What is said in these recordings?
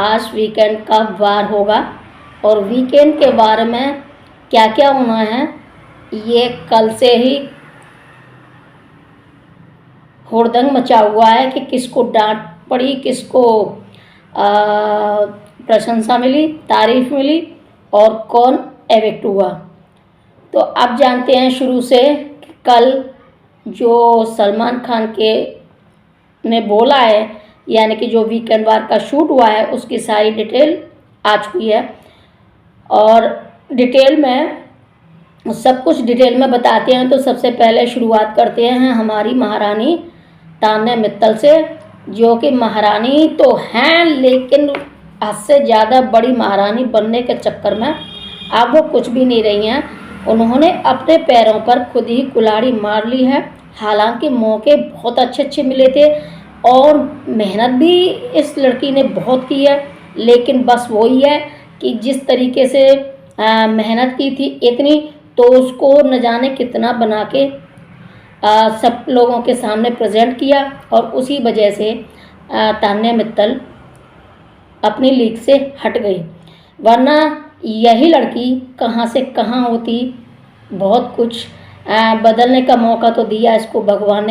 आज वीकेंड कब वार होगा और वीकेंड के बारे में क्या क्या होना है, ये कल से ही हुड़दंग मचा हुआ है कि किसको डांट पड़ी, किसको प्रशंसा मिली, तारीफ मिली और कौन एविक्ट हुआ। तो अब जानते हैं शुरू से कि कल जो सलमान खान के ने बोला है, यानी कि जो वीकेंड वार का शूट हुआ है, उसकी सारी डिटेल आ चुकी है और डिटेल में सब कुछ डिटेल में बताते हैं। तो सबसे पहले शुरुआत करते हैं हमारी महारानी तान्या मित्तल से, जो कि महारानी तो हैं लेकिन हद से ज़्यादा बड़ी महारानी बनने के चक्कर में अब वो कुछ भी नहीं रही हैं। उन्होंने अपने पैरों पर खुद ही कुल्हाड़ी मार ली है। हालांकि मौके बहुत अच्छे अच्छे मिले थे और मेहनत भी इस लड़की ने बहुत की है, लेकिन बस वही है कि जिस तरीके से मेहनत की थी इतनी, तो उसको न जाने कितना बना के सब लोगों के सामने प्रेजेंट किया और उसी वजह से तान्या मित्तल अपनी लीग से हट गई। वरना यही लड़की कहाँ से कहाँ होती। बहुत कुछ बदलने का मौका तो दिया इसको भगवान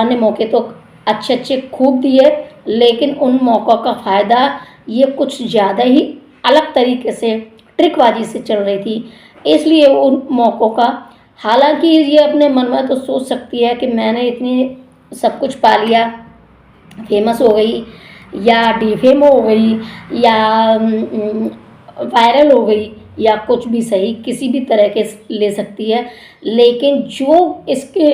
ने मौके तो अच्छे अच्छे खूब दिए, लेकिन उन मौक़ों का फ़ायदा ये कुछ ज़्यादा ही अलग तरीके से ट्रिकबाजी से चल रही थी, इसलिए उन मौक़ों का, हालांकि ये अपने मन में तो सोच सकती है कि मैंने इतनी सब कुछ पा लिया, फेमस हो गई या डिफेम हो गई या वायरल हो गई या कुछ भी सही, किसी भी तरह के ले सकती है, लेकिन जो इसके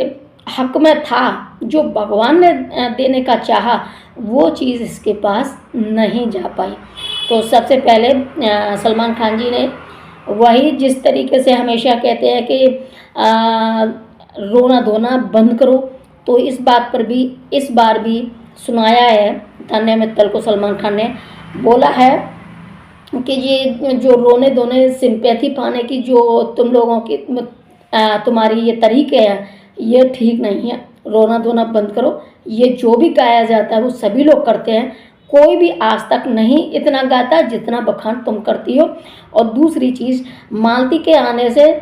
हक में था, जो भगवान ने देने का चाहा, वो चीज़ इसके पास नहीं जा पाई। तो सबसे पहले सलमान खान जी ने वही, जिस तरीके से हमेशा कहते हैं कि रोना धोना बंद करो, तो इस बात पर भी इस बार भी सुनाया है। तान्या मित्तल को सलमान खान ने बोला है कि ये जो रोने धोने सिंपैथी पाने की जो तुम लोगों की तुम्हारी ये तरीके हैं, ये ठीक नहीं है। रोना धोना बंद करो। ये जो भी गाया जाता है वो सभी लोग करते हैं, कोई भी आज तक नहीं इतना गाता जितना बखान तुम करती हो। और दूसरी चीज़, मालती के आने से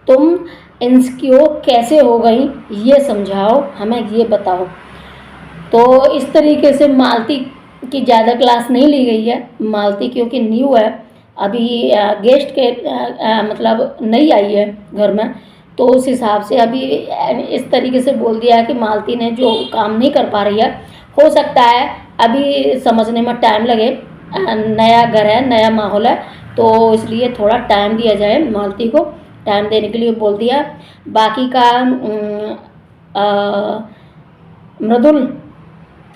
तुम इनसिक्योर कैसे हो गई, ये समझाओ, हमें ये बताओ। तो इस तरीके से मालती की ज़्यादा क्लास नहीं ली गई है। मालती क्योंकि न्यू है, अभी गेस्ट के मतलब नई आई है घर में, तो उस हिसाब से अभी इस तरीके से बोल दिया है कि मालती ने जो काम नहीं कर पा रही है। हो सकता है अभी समझने में टाइम लगे, नया घर है, नया माहौल है, तो इसलिए थोड़ा टाइम दिया जाए। मालती को टाइम देने के लिए बोल दिया। बाकी का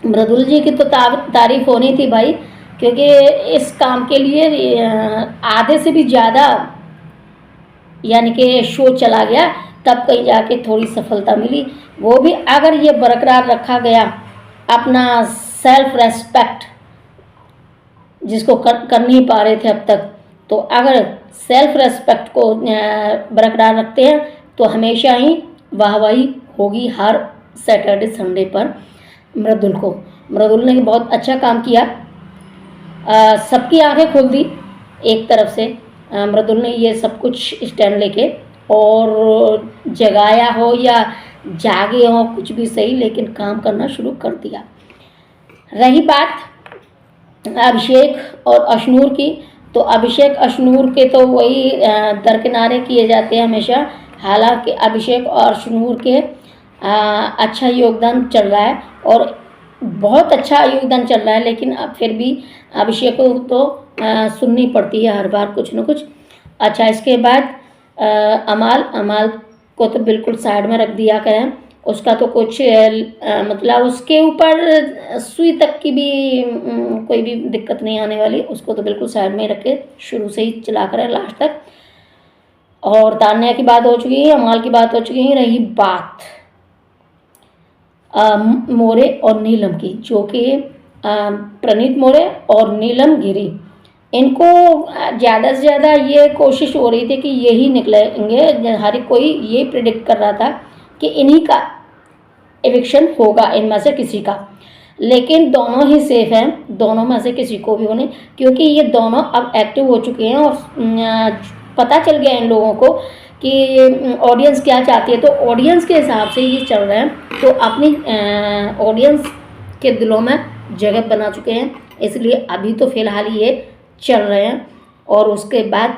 मृदुल जी की तो तारीफ होनी थी भाई, क्योंकि इस काम के लिए आधे से भी ज़्यादा यानी कि शो चला गया, तब कहीं जाके थोड़ी सफलता मिली। वो भी अगर ये बरकरार रखा गया, अपना सेल्फ रेस्पेक्ट जिसको कर नहीं पा रहे थे अब तक, तो अगर सेल्फ रेस्पेक्ट को बरकरार रखते हैं तो हमेशा ही वाहवाही होगी हर सैटरडे संडे पर। मृदुल ने बहुत अच्छा काम किया, सबकी आंखें खोल दी एक तरफ से। मृदुल ने ये सब कुछ स्टैंड लेके और जगाया हो या जागे हो, कुछ भी सही, लेकिन काम करना शुरू कर दिया। रही बात अभिषेक और अशनूर की, तो अभिषेक अशनूर के तो वही दरकिनारे किए जाते हैं हमेशा। हालांकि अभिषेक और अशनूर के अच्छा योगदान चल रहा है और बहुत अच्छा योगदान चल रहा है, लेकिन अब फिर भी अभिषेक को तो सुननी पड़ती है हर बार कुछ न कुछ। अच्छा, इसके बाद अमाल को तो बिल्कुल साइड में रख दिया गया है। उसका तो कुछ मतलब उसके ऊपर सुई तक की भी कोई भी दिक्कत नहीं आने वाली, उसको तो बिल्कुल साइड में रख के शुरू से ही चला कर लास्ट तक। और तान्या की बात हो चुकी है, अमाल की बात हो चुकी है। रही बात मोरे और नीलम की, जो कि प्रणीत मोरे और नीलम गिरी, इनको ज़्यादा से ज़्यादा ये कोशिश हो रही थी कि यही निकलेंगे। हर कोई ये प्रिडिक्ट कर रहा था कि इन्हीं का एविक्शन होगा, इनमें से किसी का। लेकिन दोनों ही सेफ हैं, दोनों में से किसी को भी होने, क्योंकि ये दोनों अब एक्टिव हो चुके हैं और पता चल गया इन लोगों को कि ऑडियंस क्या चाहती है, तो ऑडियंस के हिसाब से ये चल रहे हैं। तो अपनी ऑडियंस के दिलों में जगह बना चुके हैं, इसलिए अभी तो फिलहाल ये चल रहे हैं। और उसके बाद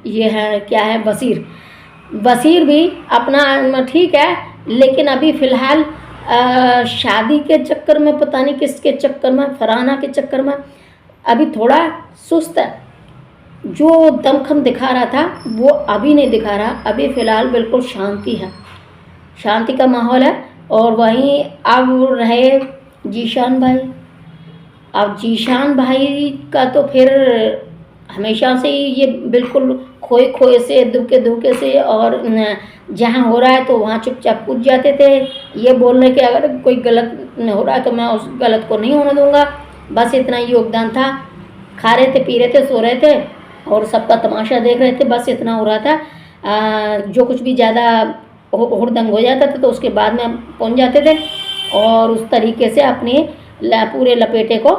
ये है क्या है, बशीर भी अपना ठीक है, लेकिन अभी फ़िलहाल शादी के चक्कर में, पता नहीं किसके चक्कर में, फरहाना के चक्कर में अभी थोड़ा सुस्त है। जो दमखम दिखा रहा था वो अभी नहीं दिखा रहा, अभी फ़िलहाल बिल्कुल शांति है, शांति का माहौल है। और वहीं अब रहे जीशान भाई। अब जीशान भाई का तो फिर हमेशा से ही ये बिल्कुल खोए खोए से, दुखे दुखे से, और जहाँ हो रहा है तो वहाँ चुपचाप कूद जाते थे, ये बोलने के अगर कोई गलत हो रहा है तो मैं उस गलत को नहीं होने दूंगा, बस इतना ही योगदान था। खा रहे थे, पी रहे थे, सो रहे थे और सबका तमाशा देख रहे थे, बस इतना हो रहा था। जो कुछ भी ज़्यादा हुड़दंग हो जाता था तो उसके बाद में पहुँच जाते थे और उस तरीके से अपने पूरे लपेटे को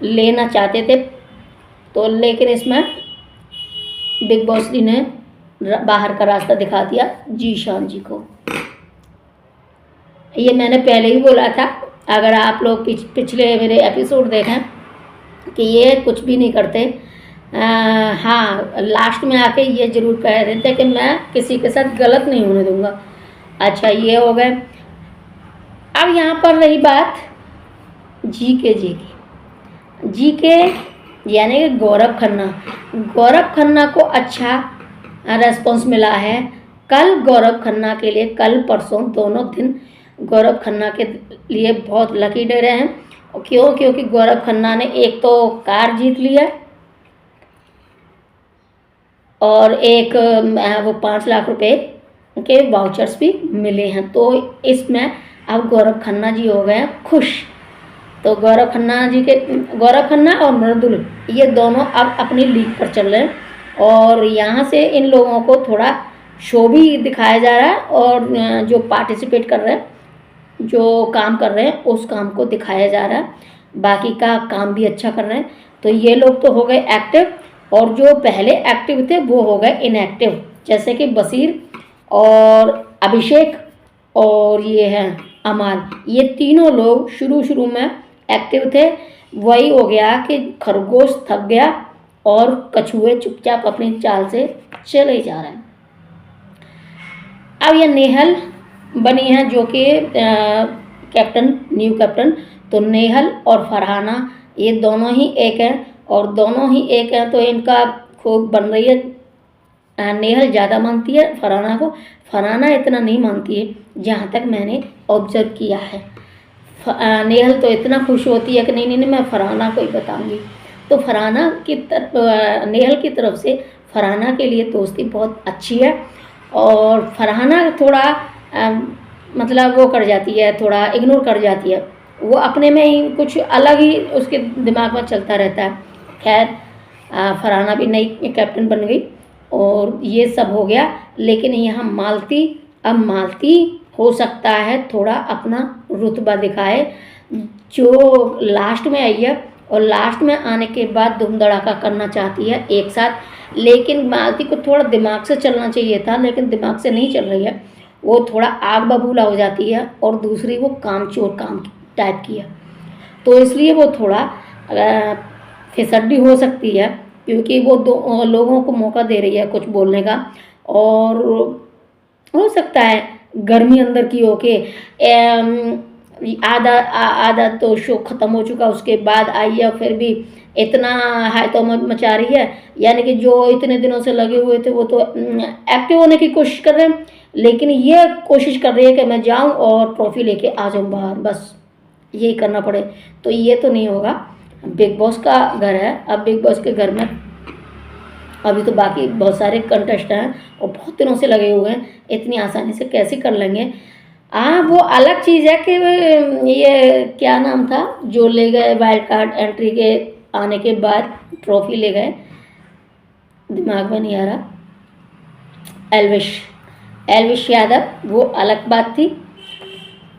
लेना चाहते थे। तो लेकिन इसमें बिग बॉस जी ने बाहर का रास्ता दिखा दिया जीशान जी को। ये मैंने पहले ही बोला था, अगर आप लोग पिछले मेरे एपिसोड देखें, कि ये कुछ भी नहीं करते। हाँ, लास्ट में आके ये ज़रूर कह रहे थे कि मैं किसी के साथ गलत नहीं होने दूंगा। अच्छा, ये हो गए। अब यहाँ पर रही बात जी के यानी कि गौरव खन्ना को अच्छा रेस्पॉन्स मिला है। कल गौरव खन्ना के लिए, कल परसों दोनों दिन गौरव खन्ना के लिए बहुत लकी डे रहे हैं। क्योंकि गौरव खन्ना ने एक तो कार जीत लिया और एक वो 5 लाख रुपए के वाउचर्स भी मिले हैं। तो इसमें अब गौरव खन्ना जी हो गए खुश। तो गौरव खन्ना और मृदुल, ये दोनों अब अपनी लीग पर चल रहे हैं और यहाँ से इन लोगों को थोड़ा शो भी दिखाया जा रहा है और जो पार्टिसिपेट कर रहे हैं, जो काम कर रहे हैं, उस काम को दिखाया जा रहा है। बाकी का काम भी अच्छा कर रहे हैं। तो ये लोग तो हो गए एक्टिव और जो पहले एक्टिव थे वो हो गए इनएक्टिव, जैसे कि बशीर और अभिषेक और ये हैं अमान। ये तीनों लोग शुरू में एक्टिव थे। वही हो गया कि खरगोश थक गया और कछुए चुपचाप अपनी चाल से चले जा रहे हैं। अब ये नेहल बनी है जो कि न्यू कैप्टन। तो नेहल और फरहाना ये दोनों ही एक हैं और दोनों ही एक हैं तो इनका खूब बन रही है। नेहल ज़्यादा मानती है फरहाना को, फरहाना इतना नहीं मानती है जहाँ तक मैंने ऑब्जर्व किया है। नेहल तो इतना खुश होती है कि नहीं मैं फरहाना को ही बताऊंगी। तो फरहाना की नेहल की तरफ से फरहाना के लिए दोस्ती बहुत अच्छी है और फरहाना थोड़ा मतलब वो कर जाती है, थोड़ा इग्नोर कर जाती है, वो अपने में ही कुछ अलग ही उसके दिमाग में चलता रहता है। खैर, फरहाना भी नई कैप्टन बन गई और ये सब हो गया। लेकिन यहाँ मालती हो सकता है थोड़ा अपना रुतबा दिखाए, जो लास्ट में आई है और लास्ट में आने के बाद धूम धड़ाका करना चाहती है एक साथ। लेकिन मालती को थोड़ा दिमाग से चलना चाहिए था, लेकिन दिमाग से नहीं चल रही है, वो थोड़ा आग बबूला हो जाती है और दूसरी वो कामचोर काम टाइप की है। तो इसलिए वो थोड़ा फिसड्डी हो सकती है क्योंकि वो दो लोगों को मौका दे रही है कुछ बोलने का। और हो सकता है गर्मी अंदर की हो के आधा तो शो ख़त्म हो चुका, उसके बाद आई है फिर भी इतना हाई तो मचा रही है। यानी कि जो इतने दिनों से लगे हुए थे वो तो एक्टिव होने की कोशिश कर रहे हैं, लेकिन ये कोशिश कर रही है कि मैं जाऊं और ट्रॉफी लेके आ जाऊं बाहर, बस यही करना पड़े। तो ये तो नहीं होगा। बिग बॉस का घर है, अब बिग बॉस के घर में अभी तो बाकी बहुत सारे कंटेस्ट हैं और बहुत दिनों से लगे हुए हैं, इतनी आसानी से कैसे कर लेंगे। वो अलग चीज़ है कि ये क्या नाम था जो ले गए वाइल्ड कार्ड एंट्री के आने के बाद ट्रॉफी ले गए, दिमाग में नहीं आ रहा, एल्विश यादव, वो अलग बात थी।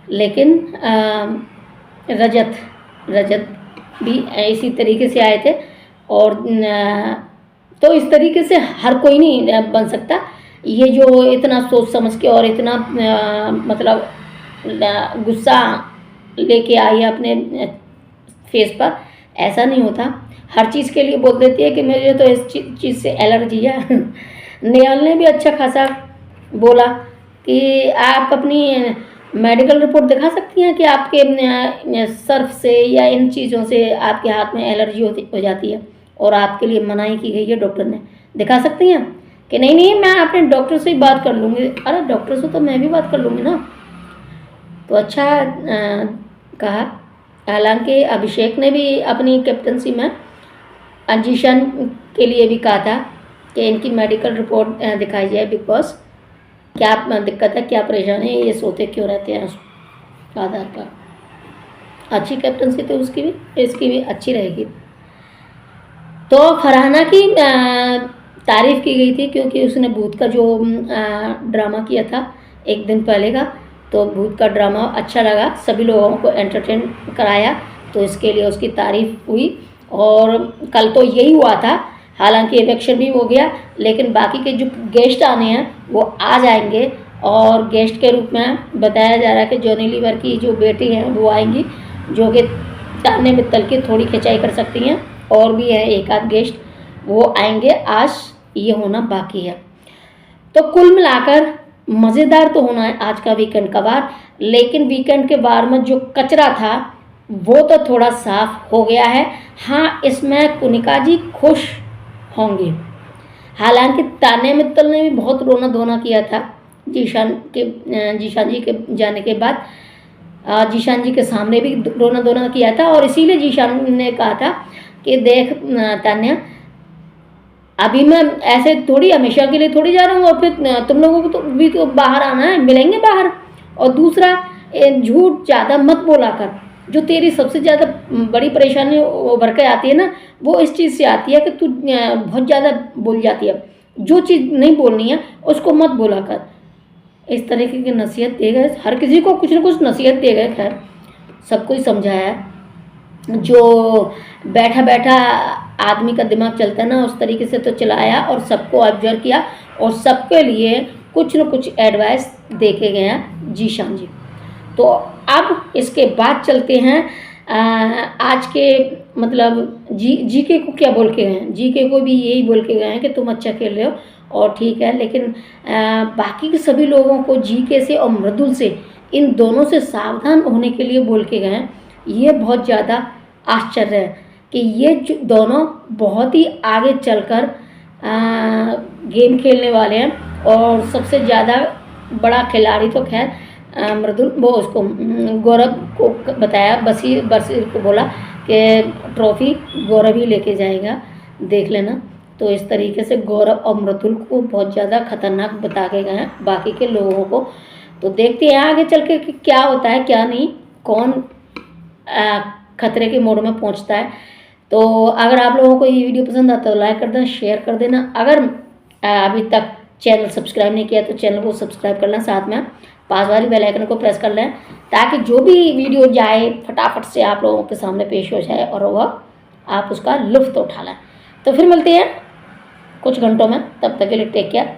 लेकिन रजत रजत भी इसी तरीके से आए थे। और तो इस तरीके से हर कोई नहीं बन सकता। ये जो इतना सोच समझ के और इतना मतलब गुस्सा लेके आई है अपने फेस पर, ऐसा नहीं होता। हर चीज़ के लिए बोल देती है कि मुझे तो इस चीज़ से एलर्जी है। नेहाल ने भी अच्छा खासा बोला कि आप अपनी मेडिकल रिपोर्ट दिखा सकती हैं कि आपके सर्फ से या इन चीज़ों से आपके हाथ में एलर्जी हो जाती है और आपके लिए मनाही की गई है डॉक्टर ने, दिखा सकती हैं? कि नहीं नहीं, मैं अपने डॉक्टर से ही बात कर लूँगी। अरे डॉक्टर से तो मैं भी बात कर लूँगी ना। तो अच्छा कहा। हालांकि अभिषेक ने भी अपनी कैप्टनसी में जीशान के लिए भी कहा था कि इनकी मेडिकल रिपोर्ट दिखाई जाए, बिकॉज क्या दिक्कत है, क्या परेशानी है, ये सोते क्यों रहते हैं उस आधार पर। अच्छी कैप्टनसी तो उसकी भी, इसकी भी अच्छी रहेगी। तो फरहाना की तारीफ़ की गई थी क्योंकि उसने भूत का जो ड्रामा किया था एक दिन पहले का, तो भूत का ड्रामा अच्छा लगा, सभी लोगों को एंटरटेन कराया, तो इसके लिए उसकी तारीफ़ हुई। और कल तो यही हुआ था, हालांकि इलेक्शन भी हो गया, लेकिन बाकी के जो गेस्ट आने हैं वो आ जाएंगे। और गेस्ट के रूप में बताया जा रहा है कि जॉनी लीवर की जो बेटी हैं वो आएंगी, जो कि तान्या मित्तल की थोड़ी खिंचाई कर सकती हैं। और भी है एक आध गेस्ट, वो आएंगे, आज ये होना बाकी है। तो कुल मिलाकर मज़ेदार तो होना है आज का वीकेंड का वार, लेकिन वीकेंड के वार में जो कचरा था वो तो थोड़ा साफ हो गया है। हाँ, इसमें कुनिका जी खुश होंगे। हालांकि तान्या मित्तल ने भी बहुत रोना धोना किया था जीशान जी के जाने के बाद। जीशान जी के सामने भी रोना धोना किया था, और इसीलिए जीशान ने कहा था कि देख तान्या, अभी मैं ऐसे थोड़ी हमेशा के लिए थोड़ी जा रहा हूँ, और फिर तुम लोगों को तो भी तो बाहर आना है, मिलेंगे बाहर। और दूसरा, झूठ ज़्यादा मत बोला कर। जो तेरी सबसे ज़्यादा बड़ी परेशानी उभर के आती है ना, वो इस चीज़ से आती है कि तू बहुत ज़्यादा बोल जाती है। जो चीज़ नहीं बोलनी है उसको मत बोला कर। इस तरीके की नसीहत दे गए, हर किसी को कुछ ना कुछ नसीहत दे गए। खैर सबको ही समझाया। जो बैठा बैठा आदमी का दिमाग चलता है ना, उस तरीके से तो चलाया और सबको ऑब्जर्व किया, और सबके लिए कुछ न कुछ एडवाइस दे के गए हैं जीशान जी। तो अब इसके बाद चलते हैं आज के मतलब जीके को क्या बोल के गए हैं। जीके को भी यही बोल के गए हैं कि तुम अच्छा खेल रहे हो और ठीक है, लेकिन बाकी के सभी लोगों को जीके से और मृदुल से, इन दोनों से सावधान होने के लिए बोल के गए हैं। ये बहुत ज़्यादा आश्चर्य है कि ये दोनों बहुत ही आगे चलकर गेम खेलने वाले हैं। और सबसे ज़्यादा बड़ा खिलाड़ी तो खैर मृदुल, वो उसको गौरव को बताया, बसीर को बोला कि ट्रॉफी गौरव ही लेके जाएगा, देख लेना। तो इस तरीके से गौरव और मृदुल को बहुत ज़्यादा खतरनाक बता के गए हैं बाकी के लोगों को। तो देखते हैं आगे चल के कि क्या होता है क्या नहीं, कौन खतरे के मोड़ में पहुंचता है। तो अगर आप लोगों को ये वीडियो पसंद आता है तो लाइक कर देना, शेयर कर देना। अगर अभी तक चैनल सब्सक्राइब नहीं किया तो चैनल को सब्सक्राइब कर लें, साथ में पास वाली बेल आइकन को प्रेस कर लें, ताकि जो भी वीडियो जाए फटाफट से आप लोगों के सामने पेश हो जाए और वह आप उसका लुत्फ़ उठा लें। तो फिर मिलते हैं कुछ घंटों में, तब तक के लिए टेक केयर।